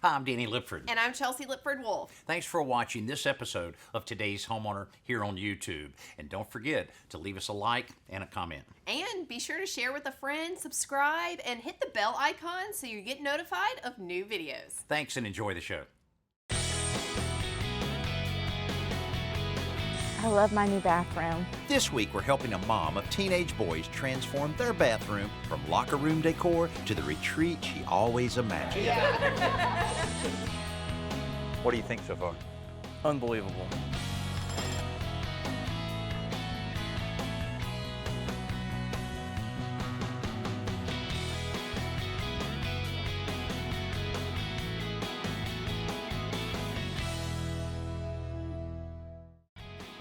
Hi, I'm Danny Lipford. And I'm Chelsea Lipford-Wolf. Thanks for watching this episode of Today's Homeowner here on YouTube. And don't forget to leave us a like and a comment. And be sure to share with a friend, subscribe, and hit the bell icon so you get notified of new videos. Thanks and enjoy the show. I love my new bathroom. This week we're helping a mom of teenage boys transform their bathroom from locker room decor to the retreat she always imagined. What do you think so far? Unbelievable.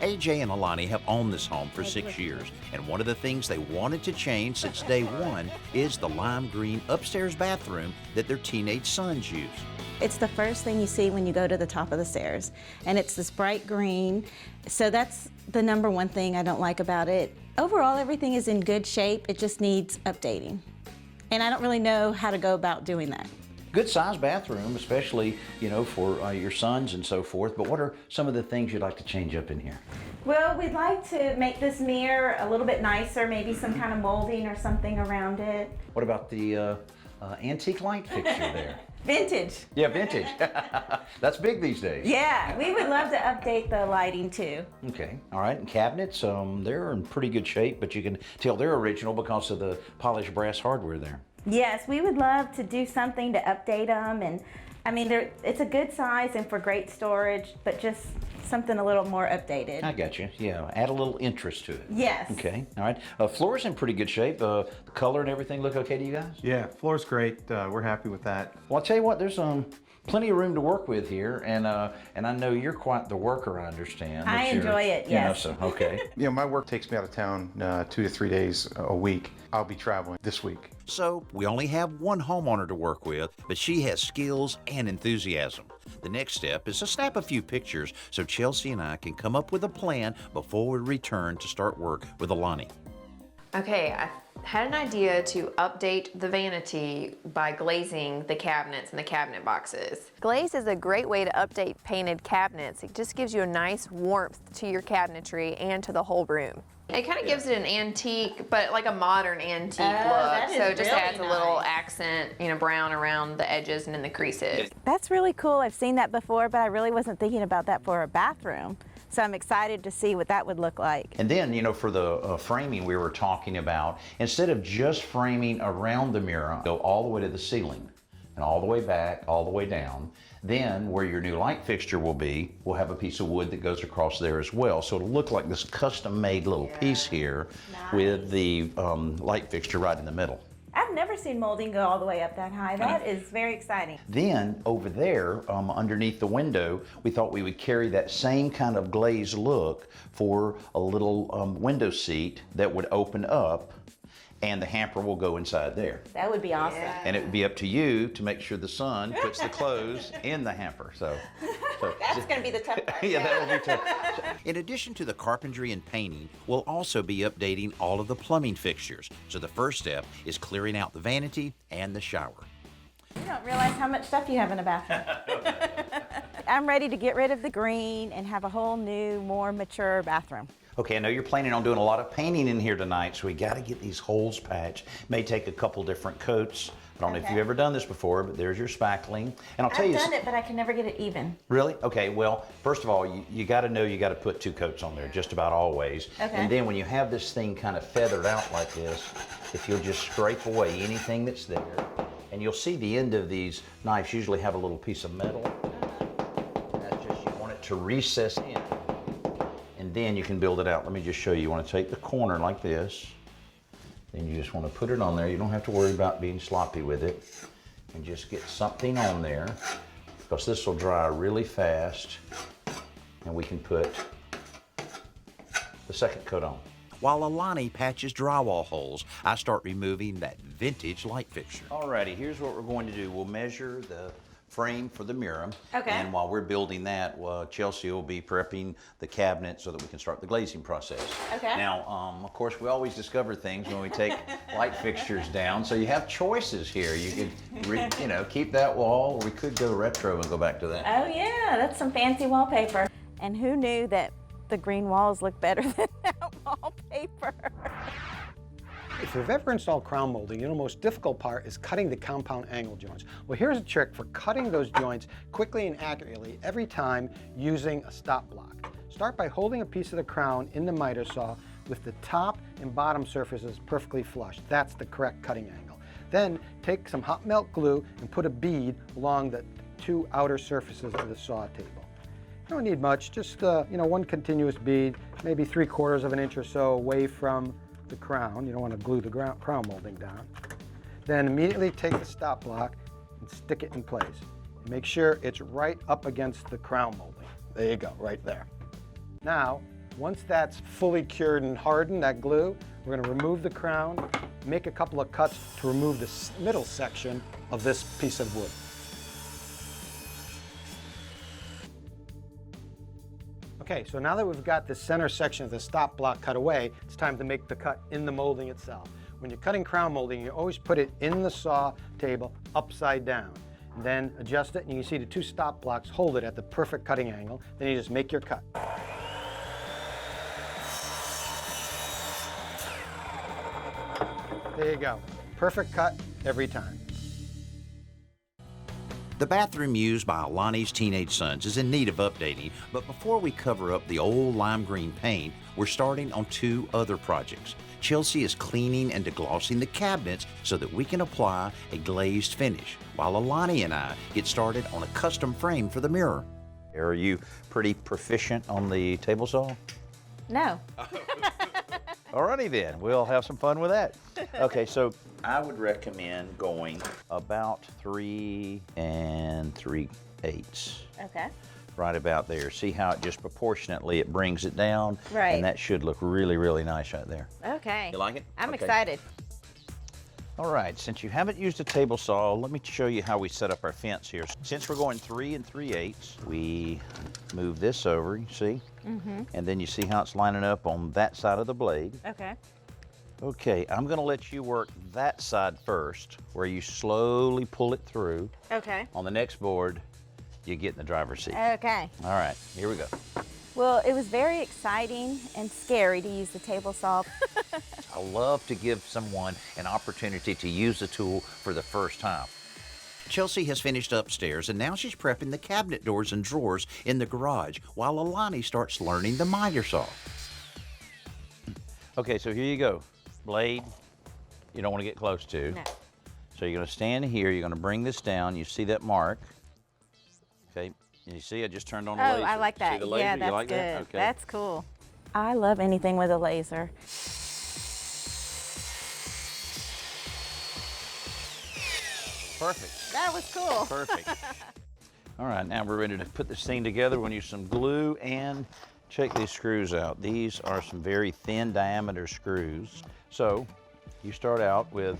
AJ and Alani have owned this home for 6 years, and one of the things they wanted to change since day one is the lime green upstairs bathroom that their teenage sons use. It's the first thing you see when you go to the top of the stairs, and it's this bright green. So that's the number one thing I don't like about it. Overall, everything is in good shape. It just needs updating. And I don't really know how to go about doing that. Good sized bathroom, especially, for your sons and so forth, but what are some of the things you'd like to change up in here? Well, we'd like to make this mirror a little bit nicer, maybe some kind of molding or something around it. What about the antique light fixture there? Vintage. Yeah, vintage. That's big these days. Yeah, we would love to update the lighting too. Okay, all right, and cabinets, they're in pretty good shape, but you can tell they're original because of the polished brass hardware there. Yes, we would love to do something to update them, and I mean, it's a good size and for great storage, but just something a little more updated. I got you, yeah, add a little interest to it. Yes. Okay, all right. Floor's in pretty good shape. The color and everything look okay to you guys? Yeah, floor's great. We're happy with that. Well, I'll tell you what, there's plenty of room to work with here, and I know you're quite the worker, I understand. I enjoy it, yes. Okay. My work takes me out of town 2 to 3 days a week. I'll be traveling this week. So we only have one homeowner to work with, but she has skills and enthusiasm. The next step is to snap a few pictures so Chelsea and I can come up with a plan before we return to start work with Alani. Okay, I had an idea to update the vanity by glazing the cabinets and the cabinet boxes. Glaze is a great way to update painted cabinets. It just gives you a nice warmth to your cabinetry and to the whole room. It kind of gives it an antique, but like a modern antique look. So it just really adds a little accent, brown around the edges and in the creases. That's really cool. I've seen that before, but I really wasn't thinking about that for a bathroom. So I'm excited to see what that would look like. And then, for the framing we were talking about, instead of just framing around the mirror, go all the way to the ceiling and all the way back, all the way down. Then where your new light fixture will be, we'll have a piece of wood that goes across there as well. So it'll look like this custom-made little piece here with the light fixture right in the middle. I've never seen molding go all the way up that high. That is very exciting. Then over there, underneath the window, we thought we would carry that same kind of glazed look for a little window seat that would open up, and the hamper will go inside there. That would be awesome. And it would be up to you to make sure the son puts the clothes in the hamper. So That's going to be the tough part. yeah, that will be tough. In addition to the carpentry and painting, we'll also be updating all of the plumbing fixtures. So the first step is clearing out the vanity and the shower. You don't realize how much stuff you have in a bathroom. I'm ready to get rid of the green and have a whole new, more mature bathroom. Okay, I know you're planning on doing a lot of painting in here tonight, so we got to get these holes patched. May take a couple different coats. I don't know if you've ever done this before, but there's your spackling. And I'll tell you, I've done it, but I can never get it even. Really? Okay, well, first of all, you got to know you got to put 2 coats on there, just about always. Okay. And then when you have this thing kind of feathered out like this, if you'll just scrape away anything that's there, and you'll see the end of these knives usually have a little piece of metal. That's just, you want it to recess in. And then you can build it out. Let me just show you. You want to take the corner like this. Then you just want to put it on there. You don't have to worry about being sloppy with it. And just get something on there, because this will dry really fast. And we can put the second coat on. While Alani patches drywall holes, I start removing that vintage light fixture. Alrighty, here's what we're going to do. We'll measure the frame for the mirror. Okay. And while we're building that, Chelsea will be prepping the cabinet so that we can start the glazing process. Okay. Now, of course, we always discover things when we take light fixtures down, so you have choices here. You could, keep that wall, or we could go retro and go back to that. Oh yeah, that's some fancy wallpaper. And who knew that the green walls look better than that wallpaper? If you've ever installed crown molding, the most difficult part is cutting the compound angle joints. Well, here's a trick for cutting those joints quickly and accurately every time using a stop block. Start by holding a piece of the crown in the miter saw with the top and bottom surfaces perfectly flush. That's the correct cutting angle. Then take some hot melt glue and put a bead along the two outer surfaces of the saw table. You don't need much, just one continuous bead, maybe 3/4 of an inch or so away from the crown. You don't want to glue the crown molding down. Then immediately take the stop block and stick it in place. And make sure it's right up against the crown molding. There you go, right there. Now, once that's fully cured and hardened, that glue, we're going to remove the crown, make a couple of cuts to remove the middle section of this piece of wood. Okay, so now that we've got the center section of the stop block cut away, it's time to make the cut in the molding itself. When you're cutting crown molding, you always put it in the saw table upside down. And then adjust it, and you can see the two stop blocks hold it at the perfect cutting angle. Then you just make your cut. There you go. Perfect cut every time. The bathroom used by Alani's teenage sons is in need of updating, but before we cover up the old lime green paint, we're starting on two other projects. Chelsea is cleaning and deglossing the cabinets so that we can apply a glazed finish, while Alani and I get started on a custom frame for the mirror. Are you pretty proficient on the table saw? No. Alrighty then, we'll have some fun with that. Okay, so I would recommend going about 3 3/8. Okay. Right about there. See how it just proportionately it brings it down? Right. And that should look really, really nice right there. Okay. You like it? I'm Okay. excited. All right, since you haven't used a table saw, let me show you how we set up our fence here. Since we're going 3 3/8, we move this over, you see? And then you see how it's lining up on that side of the blade. Okay. Okay, I'm gonna let you work that side first, where you slowly pull it through. Okay. On the next board, you get in the driver's seat. Okay. All right, here we go. Well, it was very exciting and scary to use the table saw. I love to give someone an opportunity to use the tool for the first time. Chelsea has finished upstairs, and now she's prepping the cabinet doors and drawers in the garage while Alani starts learning the miter saw. Okay, so here you go. Blade, you don't want to get close to. No. So you're going to stand here, you're going to bring this down, you see that mark. Okay, you see I just turned on the laser. Oh, I like See that. the laser? Yeah, You that's like good. that? Okay. That's cool. I love anything with a laser. Perfect. That was cool. Perfect. All right, now we're ready to put this thing together. We're going to use some glue and check these screws out. These are some very thin diameter screws. So you start out with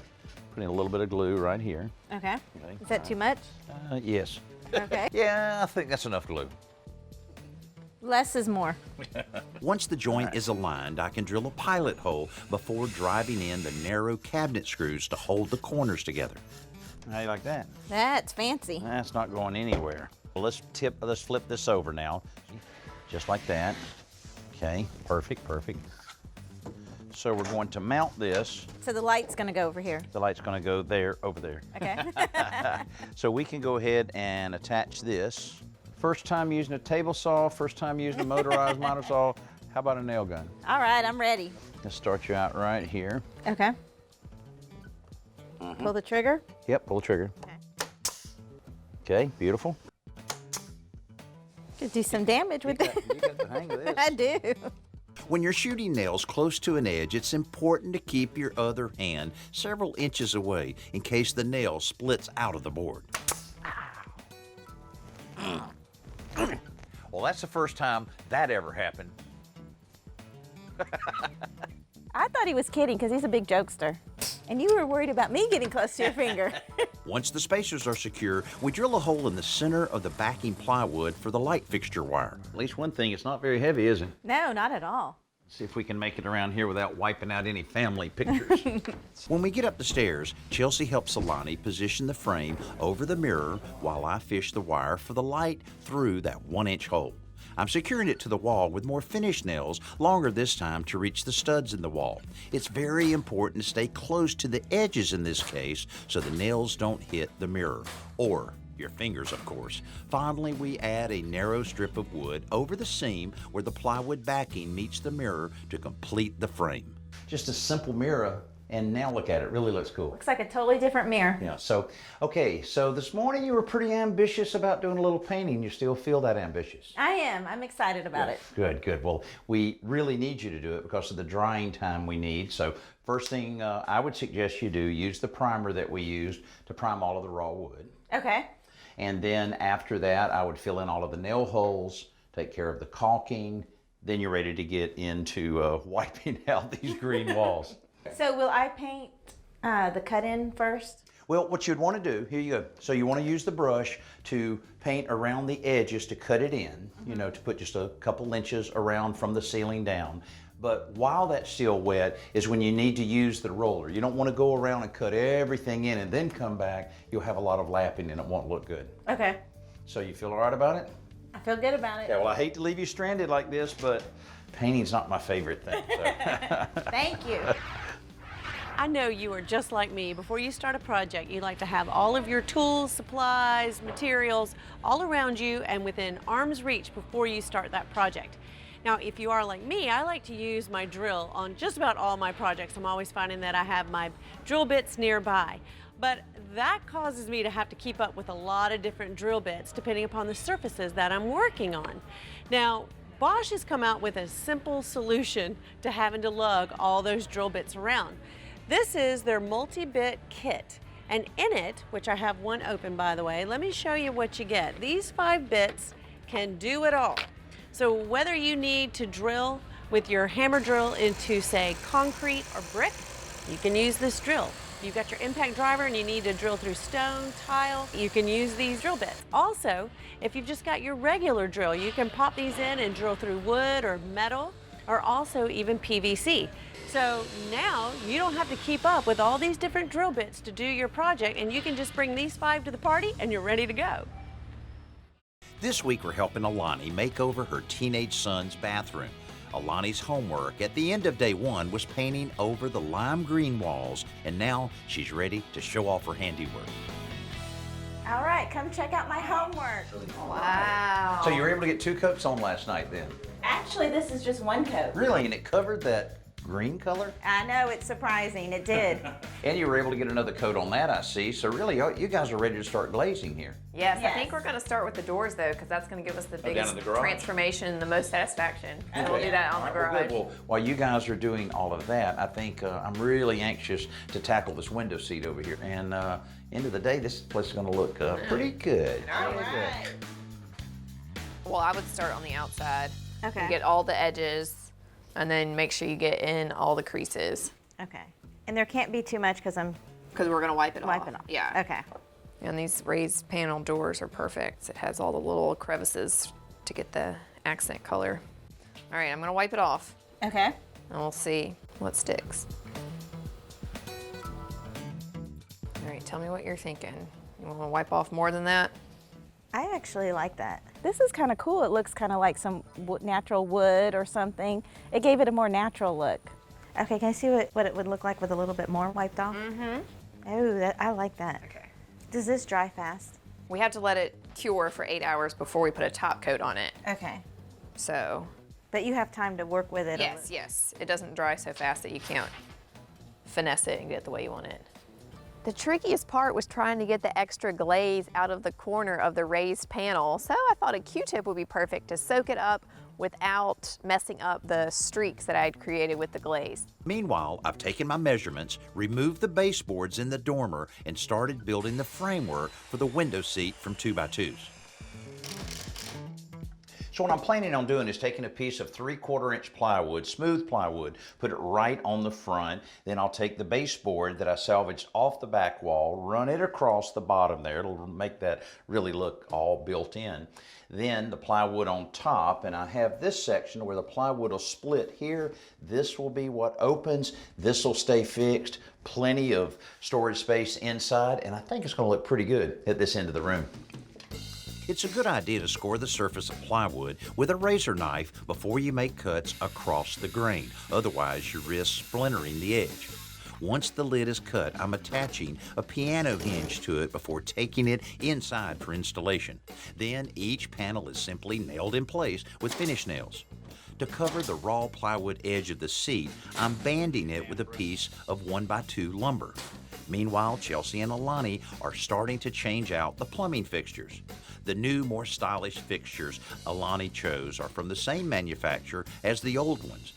putting a little bit of glue right here. Okay. Okay. Is that too much? Yes. Okay. Yeah, I think that's enough glue. Less is more. Once the joint is aligned, I can drill a pilot hole before driving in the narrow cabinet screws to hold the corners together. How you like that? That's fancy. That's not going anywhere. Well, let's flip this over now. Just like that. Okay, perfect, perfect. So we're going to mount this. So the light's gonna go over here. The light's gonna go there, over there. Okay. So we can go ahead and attach this. First time using a table saw, first time using a motorized miter saw. How about a nail gun? All right, I'm ready. Let's start you out right here. Okay. Pull the trigger. Yep, pull the trigger. Okay, beautiful. Could do some damage with it. You got the hang of this. I do. When you're shooting nails close to an edge, it's important to keep your other hand several inches away in case the nail splits out of the board. Well, that's the first time that ever happened. I thought he was kidding because he's a big jokester. And you were worried about me getting close to your finger. Once the spacers are secure, we drill a hole in the center of the backing plywood for the light fixture wire. At least one thing, it's not very heavy, is it? No, not at all. See if we can make it around here without wiping out any family pictures. When we get up the stairs, Chelsea helps Alani position the frame over the mirror while I fish the wire for the light through that 1-inch hole. I'm securing it to the wall with more finish nails, longer this time to reach the studs in the wall. It's very important to stay close to the edges in this case so the nails don't hit the mirror, or your fingers, of course. Finally, we add a narrow strip of wood over the seam where the plywood backing meets the mirror to complete the frame. Just a simple mirror, and now look at it, really looks cool. Looks like a totally different mirror. Yeah, so this morning you were pretty ambitious about doing a little painting. You still feel that ambitious? I am. I'm excited about it. Good, good. Well, we really need you to do it because of the drying time we need. So first thing I would suggest you do, use the primer that we used to prime all of the raw wood. Okay. And then after that, I would fill in all of the nail holes, take care of the caulking. Then you're ready to get into wiping out these green walls. So will I paint the cut-in first? Well, what you'd want to do, here you go. So you want to use the brush to paint around the edges to cut it in, you know, to put just a couple inches around from the ceiling down. But while that's still wet is when you need to use the roller. You don't want to go around and cut everything in and then come back. You'll have a lot of lapping and it won't look good. Okay. So you feel all right about it? I feel good about it. Okay, well, I hate to leave you stranded like this, but painting's not my favorite thing. So. Thank you. I know you are just like me. Before you start a project, you like to have all of your tools, supplies, materials all around you and within arm's reach before you start that project. Now, if you are like me, I like to use my drill on just about all my projects. I'm always finding that I have my drill bits nearby. But that causes me to have to keep up with a lot of different drill bits depending upon the surfaces that I'm working on. Now, Bosch has come out with a simple solution to having to lug all those drill bits around. This is their multi-bit kit, and in it, which I have one open by the way, let me show you what you get. These 5 bits can do it all. So whether you need to drill with your hammer drill into, say, concrete or brick, you can use this drill. You've got your impact driver and you need to drill through stone, tile, you can use these drill bits. Also, if you've just got your regular drill, you can pop these in and drill through wood or metal, or also even PVC. So now you don't have to keep up with all these different drill bits to do your project, and you can just bring these 5 to the party and you're ready to go. This week we're helping Alani make over her teenage son's bathroom. Alani's homework at the end of day 1 was painting over the lime green walls, and now she's ready to show off her handiwork. All right, come check out my homework. Wow. So you were able to get 2 coats on last night then? Actually, this is just one coat. Really? And it covered that green color? I know, it's surprising. It did. And you were able to get another coat on that, I see. So really, you guys are ready to start glazing here. Yes, Yes. I think we're going to start with the doors though, because that's going to give us the down biggest in the garage. transformation and the most satisfaction. So we'll do that on the All right, well, garage. good. Well, while you guys are doing all of that, I think I'm really anxious to tackle this window seat over here. And end of the day, this place is going to look pretty good. All right. Well, I would start on the outside. Okay. And get all the edges, and then make sure you get in all the creases. Okay. And there can't be too much because I'm Because we're going to wipe it off. wiping off. Yeah. Okay. And these raised panel doors are perfect. It has all the little crevices to get the accent color. All right, I'm going to wipe it off, Okay. and we'll see what sticks. All right, tell me what you're thinking. You want to wipe off more than that? I actually like that. This is kind of cool. It looks kind of like some natural wood or something. It gave it a more natural look. Okay, can I see what it would look like with a little bit more wiped off? Mm-hmm. Oh, I like that. Okay. Does this dry fast? We have to let it cure for 8 hours before we put a top coat on it. Okay. So, But you have time to work with it. yes, yes. It doesn't dry so fast that you can't finesse it and get it the way you want it. The trickiest part was trying to get the extra glaze out of the corner of the raised panel, so I thought a Q-tip would be perfect to soak it up without messing up the streaks that I had created with the glaze. Meanwhile, I've taken my measurements, removed the baseboards in the dormer, and started building the framework for the window seat from 2x2s. So what I'm planning on doing is taking a piece of 3/4 inch plywood, smooth plywood, put it right on the front. Then I'll take the baseboard that I salvaged off the back wall, run it across the bottom there. It'll make that really look all built in. Then the plywood on top, and I have this section where the plywood will split here. This will be what opens. This will stay fixed. Plenty of storage space inside, and I think it's going to look pretty good at this end of the room. It's a good idea to score the surface of plywood with a razor knife before you make cuts across the grain. Otherwise, you risk splintering the edge. Once the lid is cut, I'm attaching a piano hinge to it before taking it inside for installation. Then each panel is simply nailed in place with finish nails. To cover the raw plywood edge of the seat, I'm banding it with a piece of 1x2 lumber. Meanwhile, Chelsea and Alani are starting to change out the plumbing fixtures. The new, more stylish fixtures Alani chose are from the same manufacturer as the old ones.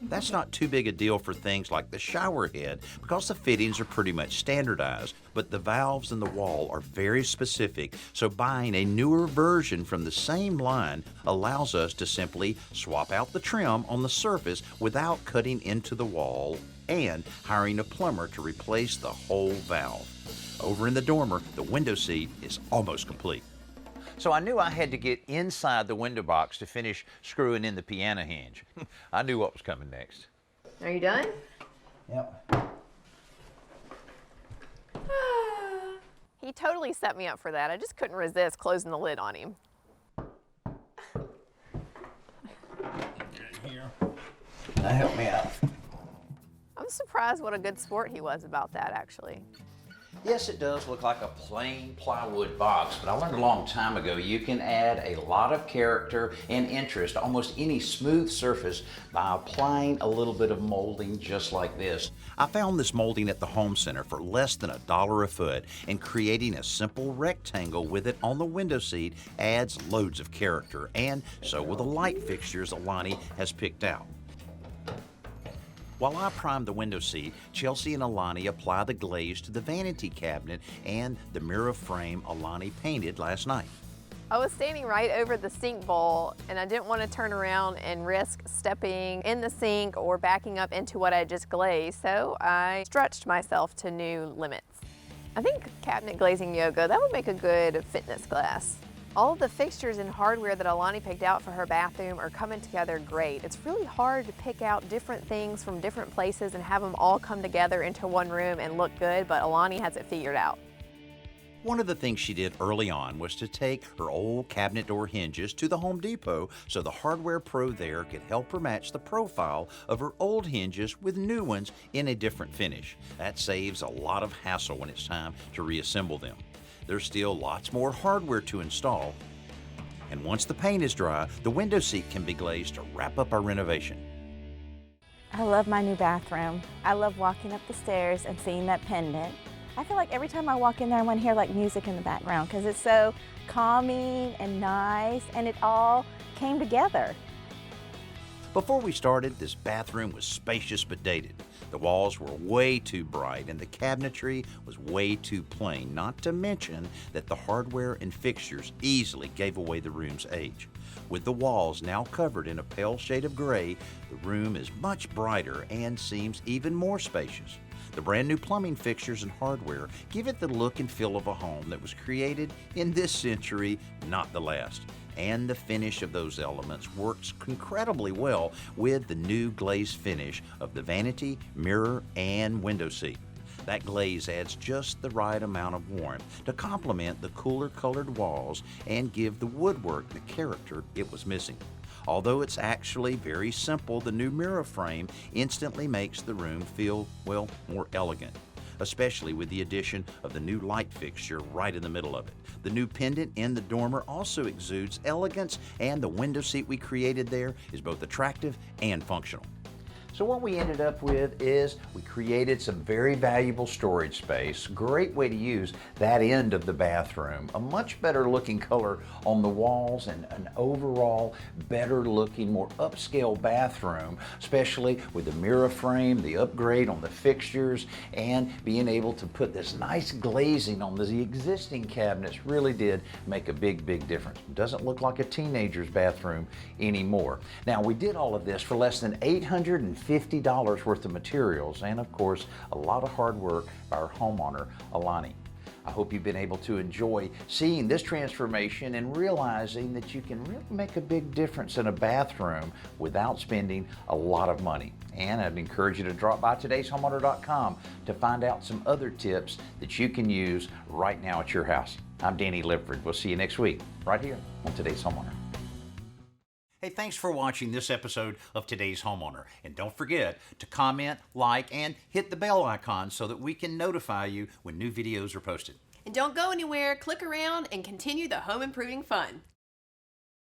That's not too big a deal for things like the shower head because the fittings are pretty much standardized, but the valves in the wall are very specific, so buying a newer version from the same line allows us to simply swap out the trim on the surface without cutting into the wall and hiring a plumber to replace the whole valve. Over in the dormer, the window seat is almost complete. So I knew I had to get inside the window box to finish screwing in the piano hinge. I knew what was coming next. Are you done? Yep. He totally set me up for that. I just couldn't resist closing the lid on him. Here. Now help me out. I'm surprised what a good sport he was about that, actually. Yes, it does look like a plain plywood box, but I learned a long time ago you can add a lot of character and interest to almost any smooth surface by applying a little bit of molding just like this. I found this molding at the home center for less than $1 a foot, and creating a simple rectangle with it on the window seat adds loads of character, and so will the light fixtures Alani has picked out. While I prime the window seat, Chelsea and Alani apply the glaze to the vanity cabinet and the mirror frame Alani painted last night. I was standing right over the sink bowl, and I didn't want to turn around and risk stepping in the sink or backing up into what I just glazed, so I stretched myself to new limits. I think cabinet glazing yoga, that would make a good fitness class. All of the fixtures and hardware that Alani picked out for her bathroom are coming together great. It's really hard to pick out different things from different places and have them all come together into one room and look good, but Alani has it figured out. One of the things she did early on was to take her old cabinet door hinges to the Home Depot so the hardware pro there could help her match the profile of her old hinges with new ones in a different finish. That saves a lot of hassle when it's time to reassemble them. There's still lots more hardware to install, and once the paint is dry, the window seat can be glazed to wrap up our renovation. I love my new bathroom. I love walking up the stairs and seeing that pendant. I feel like every time I walk in there, I want to hear like music in the background because it's so calming and nice, and it all came together. Before we started, this bathroom was spacious but dated. The walls were way too bright and the cabinetry was way too plain, not to mention that the hardware and fixtures easily gave away the room's age. With the walls now covered in a pale shade of gray, the room is much brighter and seems even more spacious. The brand new plumbing fixtures and hardware give it the look and feel of a home that was created in this century, not the last. And the finish of those elements works incredibly well with the new glaze finish of the vanity, mirror, and window seat. That glaze adds just the right amount of warmth to complement the cooler colored walls and give the woodwork the character it was missing. Although it's actually very simple, the new mirror frame instantly makes the room feel, well, more elegant, especially with the addition of the new light fixture right in the middle of it. The new pendant in the dormer also exudes elegance, and the window seat we created there is both attractive and functional. So what we ended up with is we created some very valuable storage space. Great way to use that end of the bathroom. A much better looking color on the walls and an overall better looking, more upscale bathroom, especially with the mirror frame, the upgrade on the fixtures, and being able to put this nice glazing on the existing cabinets really did make a big difference. It doesn't look like a teenager's bathroom anymore. Now, we did all of this for less than $850 worth of materials, and of course a lot of hard work by our homeowner Alani. I hope you've been able to enjoy seeing this transformation and realizing that you can really make a big difference in a bathroom without spending a lot of money. And I'd encourage you to drop by todayshomeowner.com to find out some other tips that you can use right now at your house. I'm Danny Lipford. We'll see you next week right here on Today's Homeowner. Hey, thanks for watching this episode of Today's Homeowner. And don't forget to comment, like, and hit the bell icon so that we can notify you when new videos are posted. And don't go anywhere, click around and continue the home improving fun.